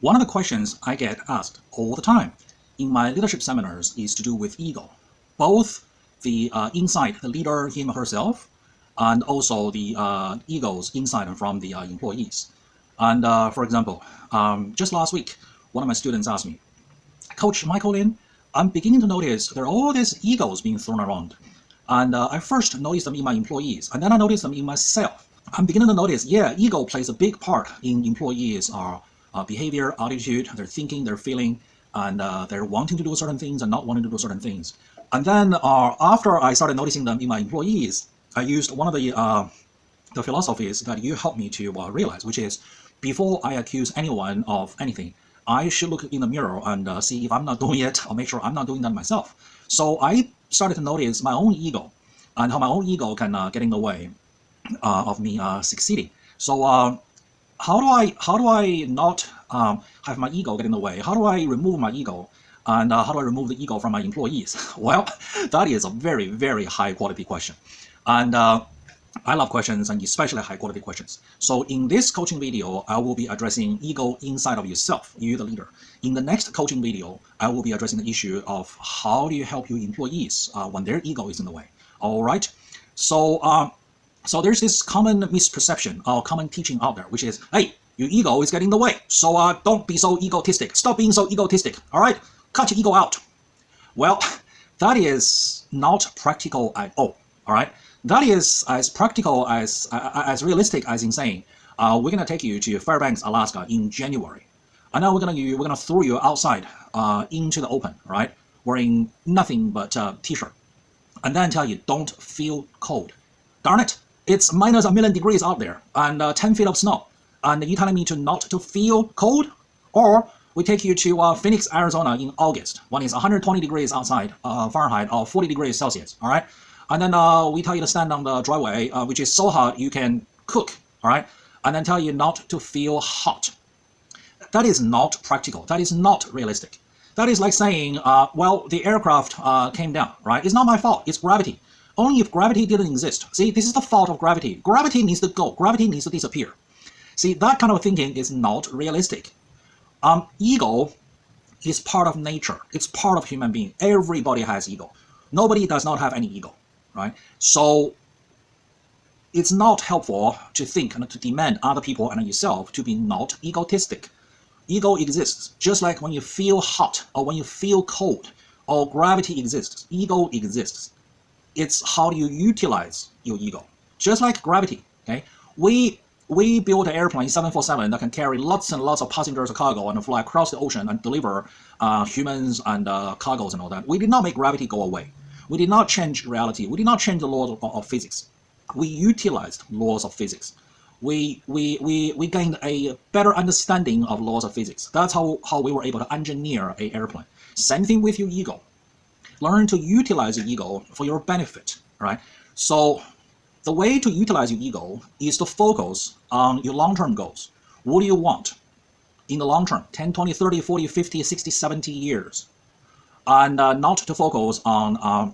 One of the questions I get asked all the time in my leadership seminars is to do with ego, both the inside the leader him or herself, and also the egos inside and from the employees. And for example, just last week, one of my students asked me, Coach Michael I'm beginning to notice there are all these egos being thrown around. And I first noticed them in my employees, and then I noticed them in myself. I'm beginning to notice, yeah, ego plays a big part in employees' behavior, attitude, their thinking, their feeling, and they're wanting to do certain things and not wanting to do certain things. And then after I started noticing them in my employees, I used one of the philosophies that you helped me to realize, which is before I accuse anyone of anything, I should look in the mirror and see if I'm not doing it, or make sure I'm not doing that myself. So I started to notice my own ego and how my own ego can get in the way of me succeeding. So how do I not have my ego get in the way? How do I remove my ego? And how do I remove the ego from my employees? Well, that is a very, very high quality question. And I love questions, and especially high quality questions. So in this coaching video, I will be addressing ego inside of yourself, you the leader. In the next coaching video, I will be addressing the issue of how do you help your employees when their ego is in the way. All right. So so there's this common misperception or common teaching out there, which is, hey, your ego is getting in the way. So don't be so egotistic. Stop being so egotistic. All right. Cut your ego out. Well, that is not practical at all. All right. That is as practical as realistic as in saying, we're going to take you to Fairbanks, Alaska in January. And now we're going to throw you outside into the open, right? Wearing nothing but t-shirt. And then tell you, don't feel cold. Darn it. It's minus 1,000,000 degrees out there and 10 feet of snow. And you telling me to not to feel cold? Or we take you to Phoenix, Arizona in August, when it's 120 degrees outside Fahrenheit or 40 degrees Celsius, all right? And then we tell you to stand on the driveway, which is so hot you can cook, all right? And then tell you not to feel hot. That is not practical. That is not realistic. That is like saying, well, the aircraft came down, right? It's not my fault. It's gravity. Only if gravity didn't exist. See, this is the fault of gravity. Gravity needs to go. Gravity needs to disappear. See, that kind of thinking is not realistic. Ego is part of nature. It's part of human being. Everybody has ego. Nobody does not have any ego, right? So it's not helpful to think and to demand other people and yourself to be not egotistic. Ego exists, just like when you feel hot or when you feel cold, or gravity exists. Ego exists. It's how do you utilize your ego. Just like gravity, okay? We built an airplane 747 that can carry lots and lots of passengers or cargo and fly across the ocean and deliver humans and cargoes and all that. We did not make gravity go away. We did not change reality. We did not change the laws of physics. We utilized laws of physics. We gained a better understanding of laws of physics. That's how we were able to engineer an airplane. Same thing with your ego. Learn to utilize your ego for your benefit, right? So the way to utilize your ego is to focus on your long-term goals. What do you want in the long term? 10, 20, 30, 40, 50, 60, 70 years. And not to focus on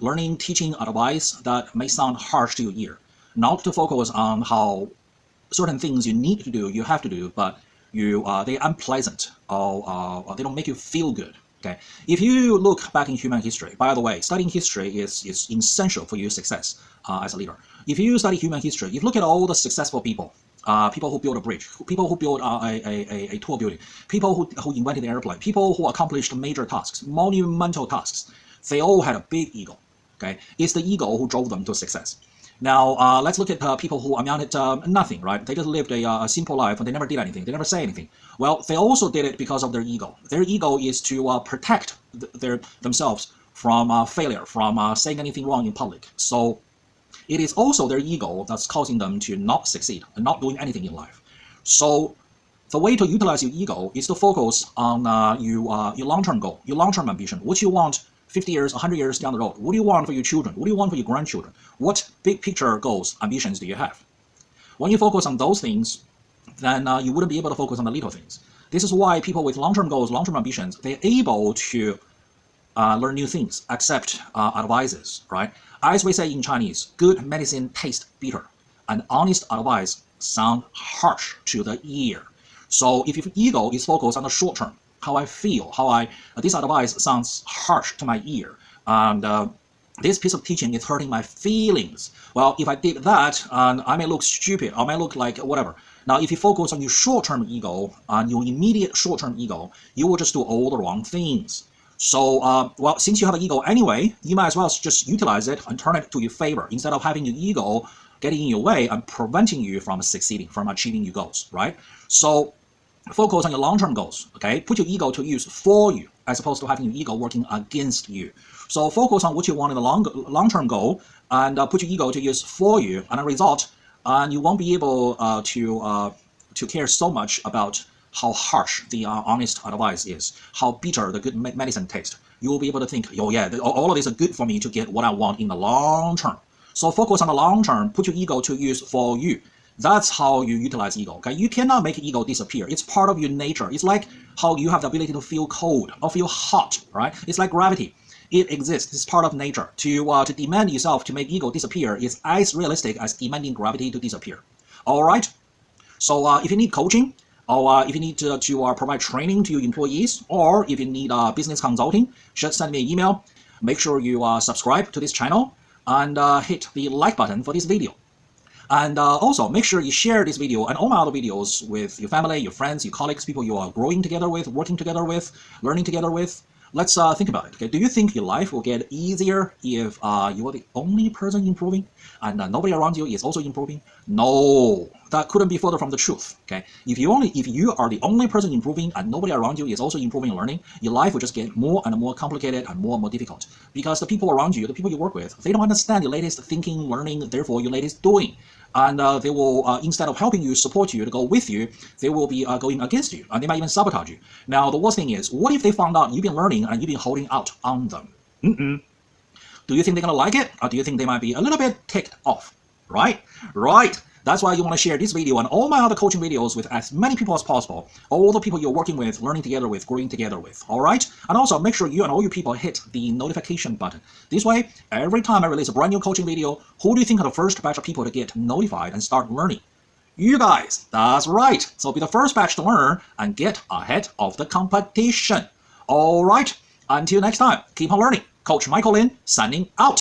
learning, teaching advice that may sound harsh to your ear. Not to focus on how certain things you need to do, you have to do, but they're unpleasant or they don't make you feel good. Okay. If you look back in human history, by the way, studying history is essential for your success as a leader. If you study human history, if you look at all the successful people, people who built a bridge, people who built a tall building, people who invented the airplane, people who accomplished major tasks, monumental tasks, they all had a big ego. Okay, it's the ego who drove them to success. Now, let's look at people who amounted nothing, right? They just lived a simple life and they never did anything. They never say anything. Well, they also did it because of their ego. Their ego is to protect themselves from failure, from saying anything wrong in public. So it is also their ego that's causing them to not succeed and not doing anything in life. So the way to utilize your ego is to focus on your long-term goal, your long-term ambition, what you want 50 years, 100 years down the road. What do you want for your children? What do you want for your grandchildren? What big picture goals, ambitions do you have? When you focus on those things, then you wouldn't be able to focus on the little things. This is why people with long-term goals, long-term ambitions, they're able to learn new things, accept advices, right? As we say in Chinese, good medicine tastes bitter, and honest advice sound harsh to the ear. So if your ego is focused on the short term, how I feel, this advice sounds harsh to my ear, and this piece of teaching is hurting my feelings. Well, if I did that, and I may look stupid, I may look like whatever. Now, if you focus on your short-term ego and your immediate short-term ego, you will just do all the wrong things. So, well, since you have an ego anyway, you might as well just utilize it and turn it to your favor instead of having your ego getting in your way and preventing you from succeeding, from achieving your goals, right? So, focus on your long-term goals, okay? Put your ego to use for you as opposed to having your ego working against you. So focus on what you want in the long-term goal and put your ego to use for you, and a result, and you won't be able to care so much about how harsh the honest advice is, how bitter the good medicine tastes. You will be able to think, oh yeah, all of these are good for me to get what I want in the long term. So focus on the long term, put your ego to use for you. That's how you utilize ego, okay? You cannot make ego disappear. It's part of your nature. It's like how you have the ability to feel cold or feel hot, right? It's like gravity. It exists. It's part of nature. To demand yourself to make ego disappear is as realistic as demanding gravity to disappear. All right? So if you need coaching, or if you need to provide training to your employees, or if you need business consulting, just send me an email. Make sure you subscribe to this channel and hit the like button for this video. And also, make sure you share this video and all my other videos with your family, your friends, your colleagues, people you are growing together with, working together with, learning together with. Let's think about it. Okay? Do you think your life will get easier if you are the only person improving and nobody around you is also improving? No, that couldn't be further from the truth. Okay, if you are the only person improving and nobody around you is also improving and learning, your life will just get more and more complicated and more difficult, because the people around you, the people you work with, they don't understand your latest thinking, learning, therefore your latest doing. And they will, instead of helping you, support you, to go with you, they will be going against you, and they might even sabotage you. Now, the worst thing is, what if they found out you've been learning and you've been holding out on them? Do you think they're going to like it, or do you think they might be a little bit ticked off? Right? Right. That's why you want to share this video and all my other coaching videos with as many people as possible, all the people you're working with, learning together with, growing together with, all right? And also make sure you and all your people hit the notification button. This way, every time I release a brand new coaching video, who do you think are the first batch of people to get notified and start learning? You guys, that's right. So be the first batch to learn and get ahead of the competition. All right, until next time, keep on learning. Coach Michael Lin, signing out.